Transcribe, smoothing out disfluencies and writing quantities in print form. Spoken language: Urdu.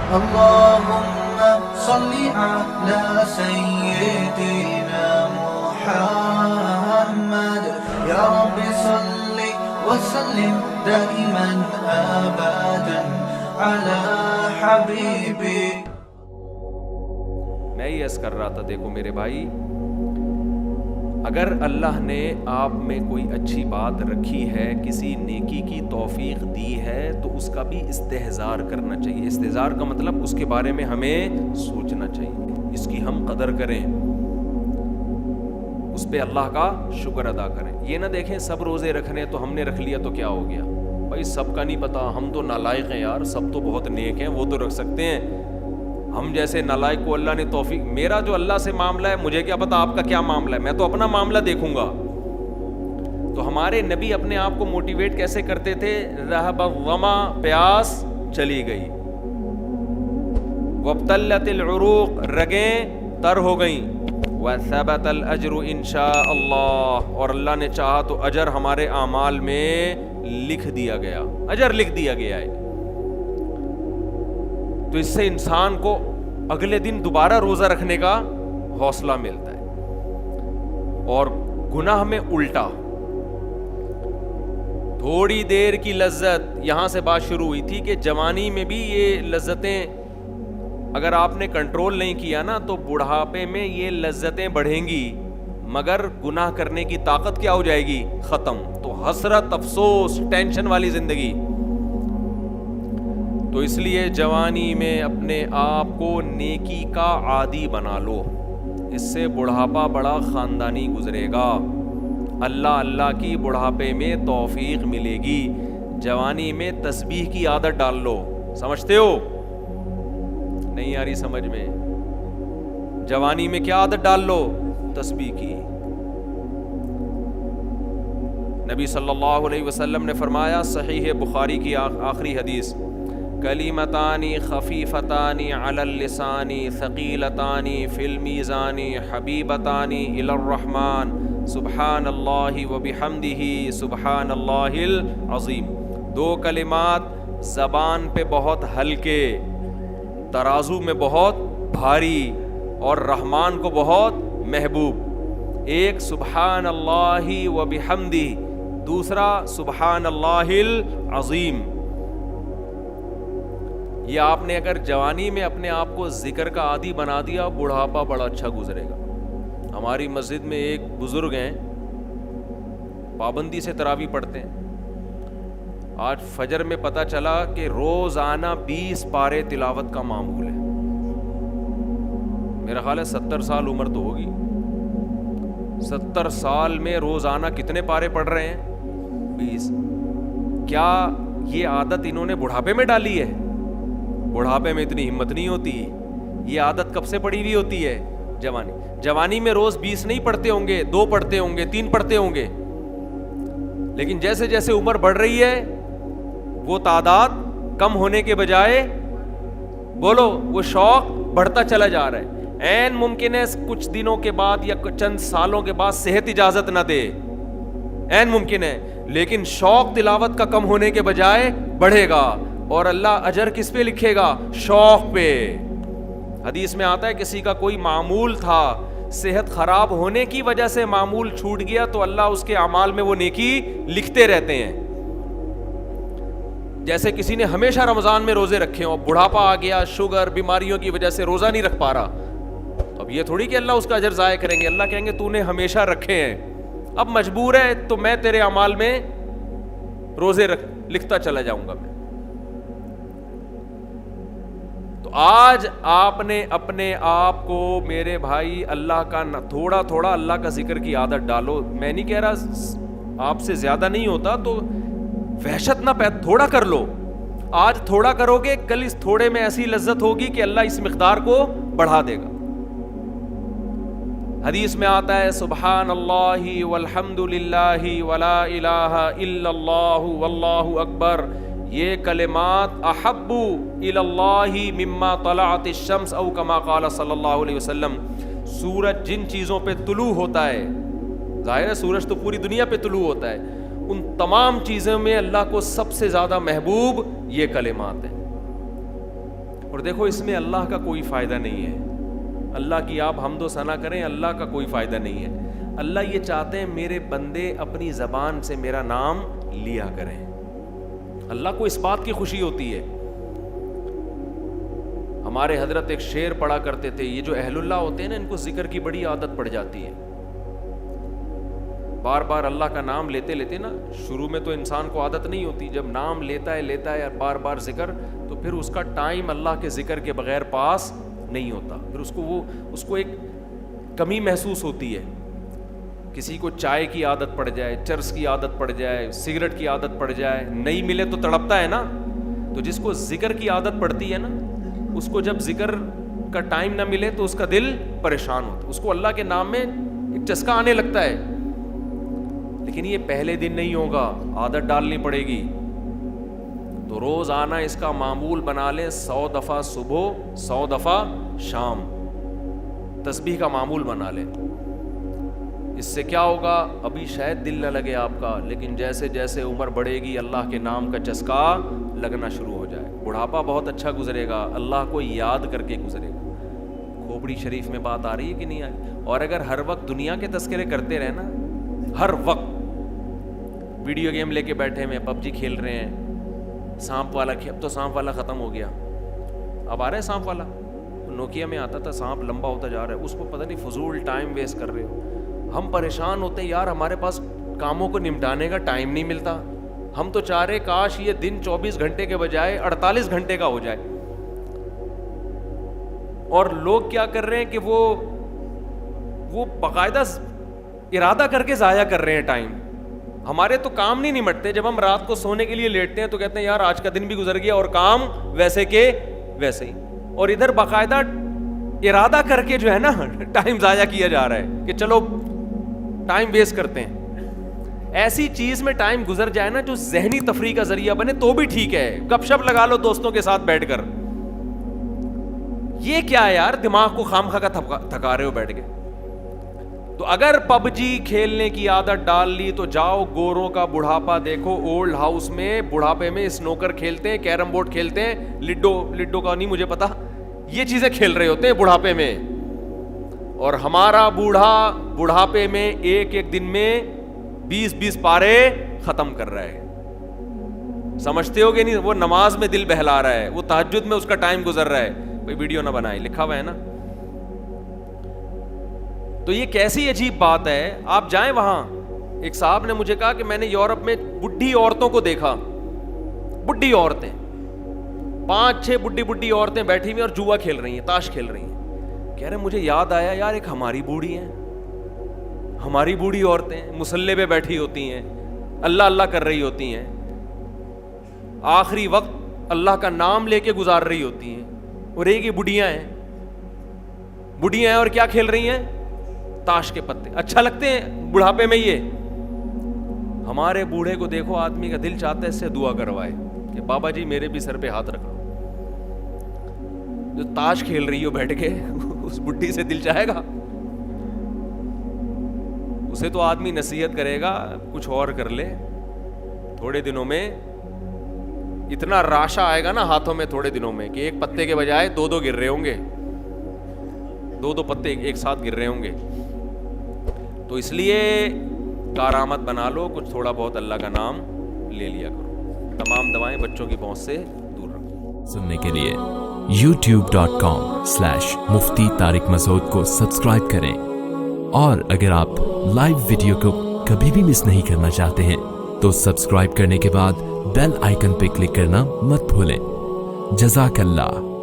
اللهم صل على سيدنا محمد يا رب صل وسلم دائما ابدا على حبيبي. میں یہ عرض کر رہا تھا، دیکھو میرے بھائی، اگر اللہ نے آپ میں کوئی اچھی بات رکھی ہے، کسی نیکی کی توفیق دی ہے، تو اس کا بھی استحضار کرنا چاہیے. استحضار کا مطلب اس کے بارے میں ہمیں سوچنا چاہیے، اس کی ہم قدر کریں، اس پہ اللہ کا شکر ادا کریں. یہ نہ دیکھیں سب روزے رکھنے تو ہم نے رکھ لیا تو کیا ہو گیا. بھائی سب کا نہیں پتا، ہم تو نالائق ہیں یار، سب تو بہت نیک ہیں، وہ تو رکھ سکتے ہیں. ہم جیسے نالائق کو اللہ نے توفیق، میرا جو اللہ سے معاملہ ہے مجھے کیا پتا آپ کا کیا معاملہ ہے، میں تو اپنا معاملہ دیکھوں گا. تو ہمارے نبی اپنے آپ کو موٹیویٹ کیسے کرتے تھے؟ ذهب الظما، پیاس چلی گئی، وابتلت العروق، رگیں تر ہو گئیں، وثبت الاجر ان شاء اللہ، اور اللہ نے چاہا تو اجر ہمارے اعمال میں لکھ دیا گیا، اجر لکھ دیا گیا ہے. تو اس سے انسان کو اگلے دن دوبارہ روزہ رکھنے کا حوصلہ ملتا ہے. اور گناہ میں الٹا، تھوڑی دیر کی لذت، یہاں سے بات شروع ہوئی تھی کہ جوانی میں بھی یہ لذتیں اگر آپ نے کنٹرول نہیں کیا نا تو بڑھاپے میں یہ لذتیں بڑھیں گی، مگر گناہ کرنے کی طاقت کیا ہو جائے گی؟ ختم. تو حسرت، افسوس، ٹینشن والی زندگی. تو اس لیے جوانی میں اپنے آپ کو نیکی کا عادی بنا لو، اس سے بڑھاپا بڑا خاندانی گزرے گا. اللہ اللہ کی بڑھاپے میں توفیق ملے گی. جوانی میں تسبیح کی عادت ڈال لو. سمجھتے ہو؟ نہیں آ رہی سمجھ میں؟ جوانی میں کیا عادت ڈال لو؟ تسبیح کی. نبی صلی اللہ علیہ وسلم نے فرمایا، صحیح بخاری کی آخری حدیث، کلیمتانی خفیفتانی علی اللسانی ثقیلتانی فی المیزان حبیبتانی الی الرحمن سبحان اللہ وبحمدہ سبحان اللہ العظیم. دو کلمات زبان پہ بہت ہلکے، ترازو میں بہت بھاری، اور رحمان کو بہت محبوب. ایک سبحان اللہ وبحمدہ، دوسرا سبحان اللہ العظیم. یہ آپ نے اگر جوانی میں اپنے آپ کو ذکر کا عادی بنا دیا، بڑھاپا بڑا اچھا گزرے گا. ہماری مسجد میں ایک بزرگ ہیں، پابندی سے تراویح پڑھتے ہیں. آج فجر میں پتہ چلا کہ روزانہ 20 پارے تلاوت کا معمول ہے. میرا خیال ہے 70 سال عمر تو ہوگی. 70 سال میں روزانہ کتنے پارے پڑھ رہے ہیں؟ 20. کیا یہ عادت انہوں نے بڑھاپے میں ڈالی ہے؟ بڑھاپے میں اتنی ہمت نہیں ہوتی. یہ عادت کب سے پڑی ہوئی ہوتی ہے؟ جوانی میں روز 20 نہیں پڑھتے ہوں گے، 2 پڑھتے ہوں گے، 3 پڑھتے ہوں گے. لیکن جیسے جیسے عمر بڑھ رہی ہے وہ تعداد کم ہونے کے بجائے، بولو، وہ شوق بڑھتا چلا جا رہا ہے. عین ممکن ہے کچھ دنوں کے بعد یا چند سالوں کے بعد صحت اجازت نہ دے، عین ممکن ہے، لیکن شوق تلاوت کا کم ہونے کے بجائے بڑھے گا. اور اللہ اجر کس پہ لکھے گا؟ شوق پہ. حدیث میں آتا ہے کسی کا کوئی معمول تھا، صحت خراب ہونے کی وجہ سے معمول چھوٹ گیا تو اللہ اس کے اعمال میں وہ نیکی لکھتے رہتے ہیں. جیسے کسی نے ہمیشہ رمضان میں روزے رکھے ہوں، بڑھاپا آ گیا، شوگر، بیماریوں کی وجہ سے روزہ نہیں رکھ پا رہا، تو اب یہ تھوڑی کہ اللہ اس کا اجر ضائع کریں گے. اللہ کہیں گے تو نے ہمیشہ رکھے ہیں، اب مجبور ہے تو میں تیرے اعمال میں روزے لکھتا چلا جاؤں گا میں. تو آج آپ نے اپنے آپ کو، میرے بھائی، اللہ کا تھوڑا تھوڑا اللہ کا ذکر کی عادت ڈالو. میں نہیں کہہ رہا آپ سے زیادہ نہیں ہوتا تو وحشت نہ پیدا، تھوڑا کر لو. آج تھوڑا کرو گے، کل اس تھوڑے میں ایسی لذت ہوگی کہ اللہ اس مقدار کو بڑھا دے گا. حدیث میں آتا ہے سبحان اللہ والحمد للہ ولا الہ الا اللہ واللہ اکبر، یہ کلمات احب الی اللہ مما طلعت الشمس او کما قال صلی اللہ علیہ وسلم. سورج جن چیزوں پہ طلوع ہوتا ہے، ظاہر ہے سورج تو پوری دنیا پہ طلوع ہوتا ہے، ان تمام چیزوں میں اللہ کو سب سے زیادہ محبوب یہ کلمات ہیں. اور دیکھو اس میں اللہ کا کوئی فائدہ نہیں ہے، اللہ کی آپ حمد و ثنا کریں، اللہ کا کوئی فائدہ نہیں ہے۔ اللہ یہ چاہتے ہیں میرے بندے اپنی زبان سے میرا نام لیا کریں، اللہ کو اس بات کی خوشی ہوتی ہے۔ ہمارے حضرت ایک شعر پڑھا کرتے تھے، یہ جو اہل اللہ ہوتے ہیں نا ان کو ذکر کی بڑی عادت پڑ جاتی ہے، بار بار اللہ کا نام لیتے لیتے نا، شروع میں تو انسان کو عادت نہیں ہوتی، جب نام لیتا ہے بار بار ذکر، تو پھر اس کا ٹائم اللہ کے ذکر کے بغیر پاس نہیں ہوتا، پھر اس کو ایک کمی محسوس ہوتی ہے۔ کسی کو چائے کی عادت پڑ جائے، چرس کی عادت پڑ جائے، سگریٹ کی عادت پڑ جائے، نہیں ملے تو تڑپتا ہے نا، تو جس کو ذکر کی عادت پڑتی ہے نا، اس کو جب ذکر کا ٹائم نہ ملے تو اس کا دل پریشان ہوتا ہے، اس کو اللہ کے نام میں ایک چسکا آنے لگتا ہے۔ لیکن یہ پہلے دن نہیں ہوگا، عادت ڈالنی پڑے گی۔ تو روز آنا اس کا معمول بنا لیں، 100 دفعہ صبح 100 دفعہ شام تسبیح کا معمول بنا لیں۔ اس سے کیا ہوگا؟ ابھی شاید دل نہ لگے آپ کا، لیکن جیسے جیسے عمر بڑھے گی اللہ کے نام کا چسکا لگنا شروع ہو جائے، بڑھاپا بہت اچھا گزرے گا، اللہ کو یاد کر کے گزرے گا۔ کھوپڑی شریف میں بات آ رہی ہے کہ نہیں آ رہی؟ اور اگر ہر وقت دنیا کے تذکرے کرتے رہے نا، ہر وقت ویڈیو گیم لے کے بیٹھے ہوئے، پب جی کھیل رہے ہیں، سانپ والا اب تو سانپ والا ختم ہو گیا، اب آ رہا ہے سانپ والا، نوکیا میں آتا تھا، سانپ لمبا ہوتا جا رہا ہے، اس کو پتہ نہیں فضول ٹائم ویسٹ کر رہے ہو۔ ہم پریشان ہوتے ہیں یار، ہمارے پاس کاموں کو نمٹانے کا ٹائم نہیں ملتا، ہم تو چاہ رہے کاش یہ دن 24 گھنٹے کے بجائے 48 گھنٹے کا ہو جائے، اور لوگ کیا کر رہے ہیں کہ وہ باقاعدہ ارادہ کر کے ضائع کر رہے ہیں ٹائم۔ ہمارے تو کام نہیں نمٹتے، جب ہم رات کو سونے کے لیے لیٹتے ہیں تو کہتے ہیں یار آج کا دن بھی گزر گیا اور کام ویسے کے ویسے ہی، اور ادھر باقاعدہ ارادہ کر کے جو ہے نا ٹائم ضائع کیا جا رہا ہے کہ چلو ٹائم ویسٹ کرتے ہیں۔ ایسی چیز میں ٹائم گزر جائے نا جو ذہنی تفریح کا ذریعہ بنے تو بھی ٹھیک ہے، گپ شپ لگا لو دوستوں کے ساتھ بیٹھ کر، یہ کیا ہے یار دماغ کو خامخواہ کا تھکا رہے ہو بیٹھ کے۔ تو اگر پب جی کھیلنے کی عادت ڈال لی تو جاؤ گوروں کا بڑھاپا دیکھو، اولڈ ہاؤس میں بڑھاپے میں سنوکر کھیلتے ہیں، کیرم بورڈ کھیلتے ہیں، لڈو کا نہیں مجھے پتا، یہ چیزیں کھیل رہے ہوتے ہیں بڑھاپے میں، اور ہمارا بڑھاپے میں ایک دن میں 20 پارے ختم کر رہا ہے، سمجھتے ہو گے نہیں؟ وہ نماز میں دل بہلا رہا ہے، وہ تہجد میں اس کا ٹائم گزر رہا ہے، کوئی ویڈیو نہ بنائے، لکھا ہوا ہے نا۔ تو یہ کیسی عجیب بات ہے، آپ جائیں وہاں، ایک صاحب نے مجھے کہا کہ میں نے یورپ میں بڈھی عورتوں کو دیکھا، بڈھی عورتیں 5-6 بڈھی عورتیں بیٹھی ہوئی اور جوا کھیل رہی ہیں، تاش کھیل رہی ہیں، کہہ رہے مجھے یاد آیا یار ایک ہماری بوڑھی ہیں، ہماری بوڑھی عورتیں مصلے پہ بیٹھی ہوتی ہیں، اللہ اللہ کر رہی ہوتی ہیں، آخری وقت اللہ کا نام لے کے گزار رہی ہوتی ہیں، اور ایک ہی بڑھیاں ہیں اور کیا کھیل رہی ہیں؟ تاش کے پتے۔ اچھا لگتے ہیں بڑھاپے میں یہ؟ ہمارے بوڑھے کو دیکھو، آدمی کا دل چاہتا ہے اس سے دعا کروائے کہ بابا جی میرے بھی سر پہ ہاتھ رکھو، جو تاش کھیل رہی ہو بیٹھ کے اس بڈھی سے دل چاہے گا؟ اسے تو آدمی نصیحت کرے گا کچھ اور کر لے، تھوڑے دنوں میں اتنا راشا آئے گا نا ہاتھوں میں تھوڑے دنوں میں کہ ایک پتے کے بجائے 2 گر رہے ہوں گے، 2 پتے ایک ساتھ گر رہے ہوں گے۔ تو اس لیے کارآمد بنا لو، کچھ تھوڑا بہت اللہ کا نام لے لیا کرو، تمام دوائیں بچوں کی پہنچ سے دور رکھو۔ سننے کے لیے youtube.com/مفتی طارق مسعود کو سبسکرائب کریں، اور اگر آپ لائیو ویڈیو کو کبھی بھی مس نہیں کرنا چاہتے ہیں تو سبسکرائب کرنے کے بعد بیل آئیکن پہ کلک کرنا مت بھولیں۔ جزاک اللہ۔